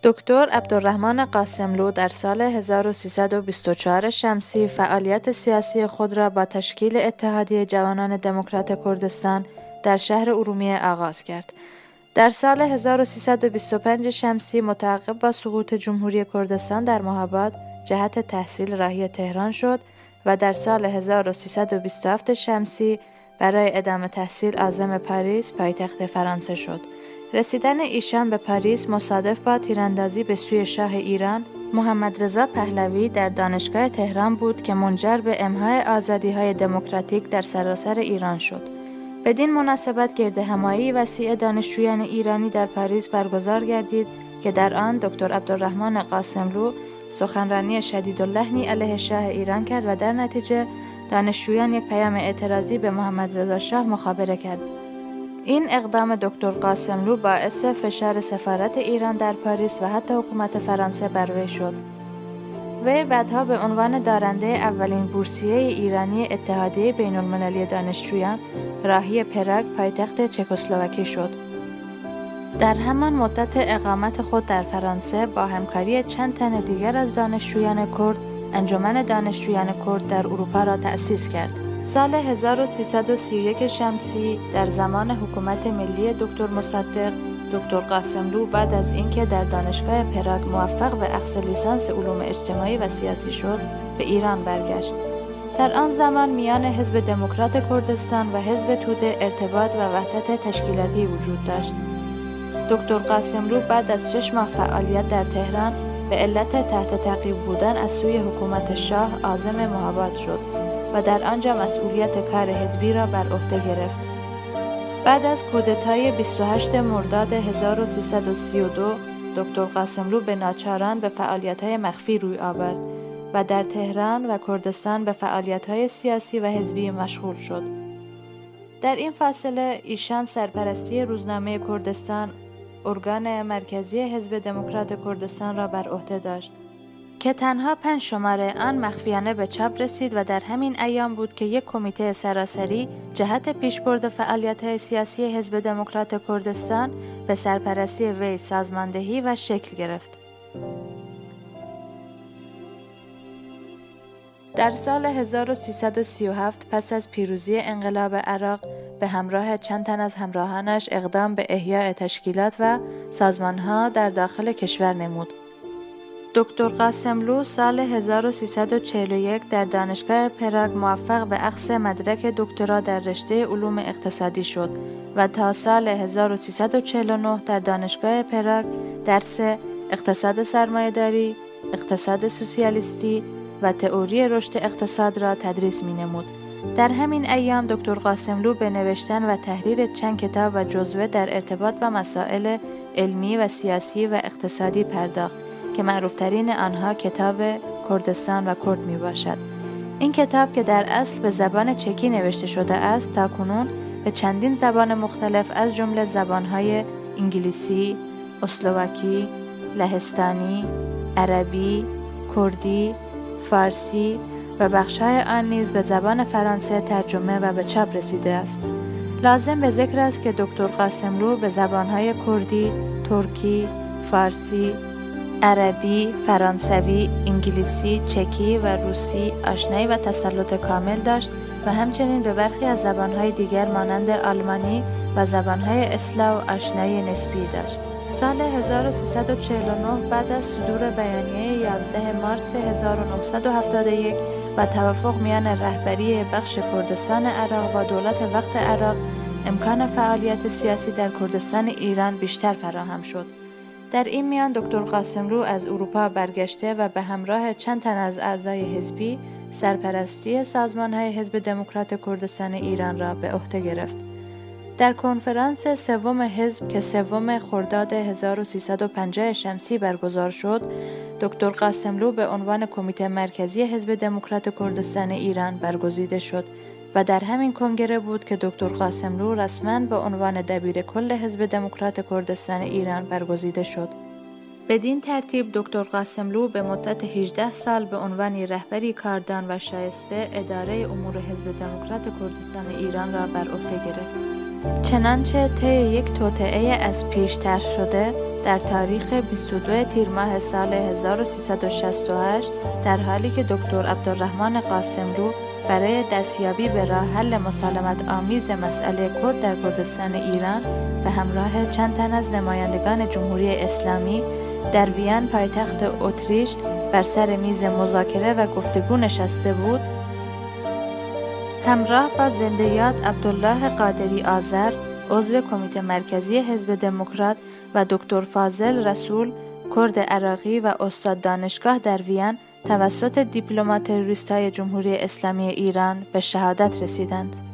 دکتر عبدالرحمن قاسملو در سال 1324 شمسی فعالیت سیاسی خود را با تشکیل اتحادیه جوانان دموکرات کردستان در شهر ارومیه آغاز کرد. در سال 1325 شمسی متعاقب با سقوط جمهوری کردستان در مهاباد جهت تحصیل راهی تهران شد و در سال 1327 شمسی برای ادامه تحصیل عازم پاریس پایتخت فرانسه شد. رسیدن ایشان به پاریس مصادف با تیراندازی به سوی شاه ایران محمد رضا پهلوی در دانشگاه تهران بود که منجر به امحای آزادی‌های دموکراتیک در سراسر ایران شد. بدین مناسبت گردهمایی وسیع دانشجویان ایرانی در پاریس برگزار گردید که در آن دکتر عبدالرحمن قاسملو سخنرانی شدیداللحنی علیه شاه ایران کرد و در نتیجه دانشجویان یک پیام اعتراضی به محمد رضا شاه مخابره کرد. این اقدام دکتر قاسملو باعث فشار سفارت ایران در پاریس و حتی حکومت فرانسه بر وی شد. وی بعدها به عنوان دارنده اولین بورسیه ایرانی اتحادیه بین‌المللی دانشجویان راهی پراگ پایتخت چکسلواکی شد. در همان مدت اقامت خود در فرانسه با همکاری چند تن دیگر از دانشجویان کرد انجمن دانشجویان کرد در اروپا را تأسیس کرد. سال 1331 شمسی در زمان حکومت ملی دکتر مصدق، دکتر قاسملو بعد از اینکه در دانشگاه پراگ موفق به اخذ لیسانس علوم اجتماعی و سیاسی شد، به ایران برگشت. در آن زمان میان حزب دموکرات کردستان و حزب توده ارتباط و وحدت تشکیلاتی وجود داشت. دکتر قاسملو بعد از 6 ماه فعالیت در تهران به علت تحت تعقیب بودن از سوی حکومت شاه عازم مهاباد شد و در آنجا مسئولیت کار حزبی را بر عهده گرفت. بعد از کودتای 28 مرداد 1332 دکتر قاسملو به ناچاران به فعالیت‌های مخفی روی آورد و در تهران و کردستان به فعالیت‌های سیاسی و حزبی مشغول شد. در این فاصله ایشان سرپرستی روزنامه کردستان، ارگان مرکزی حزب دموکرات کردستان را بر عهده داشت که تنها 5 شماره آن مخفیانه به چاپ رسید و در همین ایام بود که یک کمیته سراسری جهت پیشبرد فعالیت‌های سیاسی حزب دموکرات کردستان به سرپرستی وی سازماندهی و شکل گرفت. در سال 1337 پس از پیروزی انقلاب عراق به همراه چند تن از همراهانش اقدام به احیاء تشکیلات و سازمان‌ها در داخل کشور نمود. دکتر قاسملو سال 1341 در دانشگاه پراگ موفق به اخذ مدرک دکترا در رشته علوم اقتصادی شد و تا سال 1349 در دانشگاه پراگ درس اقتصاد سرمایه‌داری، اقتصاد سوسیالیستی و تئوری رشد اقتصاد را تدریس می‌نمود. در همین ایام دکتر قاسملو به نوشتن و تحریر چند کتاب و جزوه در ارتباط با مسائل علمی و سیاسی و اقتصادی پرداخت که معروفترین آنها کتاب کردستان و کرد می باشد. این کتاب که در اصل به زبان چکی نوشته شده است تاکنون به چندین زبان مختلف از جمله زبانهای انگلیسی، اسلواکی، لهستانی، عربی، کردی، فارسی و بخش‌های آن نیز به زبان فرانسه ترجمه و به چاپ رسیده است. لازم به ذکر است که دکتر قاسملو به زبانهای کردی، ترکی، فارسی، عربی، فرانسوی، انگلیسی، چکی و روسی آشنایی و تسلط کامل داشت و همچنین به برخی از زبانهای دیگر مانند آلمانی و زبانهای اسلاو آشنایی نسبی داشت. سال 1349 بعد از صدور بیانیه 11 مارس 1971 و توافق میان رهبری بخش کردستان عراق با دولت وقت عراق، امکان فعالیت سیاسی در کردستان ایران بیشتر فراهم شد. در این میان دکتر قاسملو از اروپا برگشته و به همراه چند تن از اعضای حزبی سرپرستی سازمان‌های حزب دموکرات کردستان ایران را به عهده گرفت. در کنفرانس سوم حزب که 3 خرداد 1350 شمسی برگزار شد، دکتر قاسملو به عنوان کمیته مرکزی حزب دموکرات کردستان ایران برگزیده شد و در همین کنگره بود که دکتر قاسملو رسما به عنوان دبیر کل حزب دموکرات کردستان ایران برگزیده شد. بدین ترتیب دکتر قاسملو به مدت 18 سال به عنوان رهبری کاردان و شایسته اداره امور حزب دموکرات کردستان ایران را بر عهده گرفت. چنانچه طی یک توطئه از پیش طرح شده در تاریخ 22 تیر ماه سال 1368 در حالی که دکتر عبدالرحمن قاسملو برای دستیابی به راه حل مسالمت آمیز مسئله کرد در کردستان ایران به همراه چند تن از نمایندگان جمهوری اسلامی در وین پایتخت اتریش بر سر میز مذاکره و گفتگو نشسته بود، همراه با زنده یاد عبدالله قادری آذر، عضو کمیته مرکزی حزب دموکرات و دکتر فاضل رسول، کرد عراقی و استاد دانشگاه در وین توسط دیپلمات تروریست‌های جمهوری اسلامی ایران به شهادت رسیدند.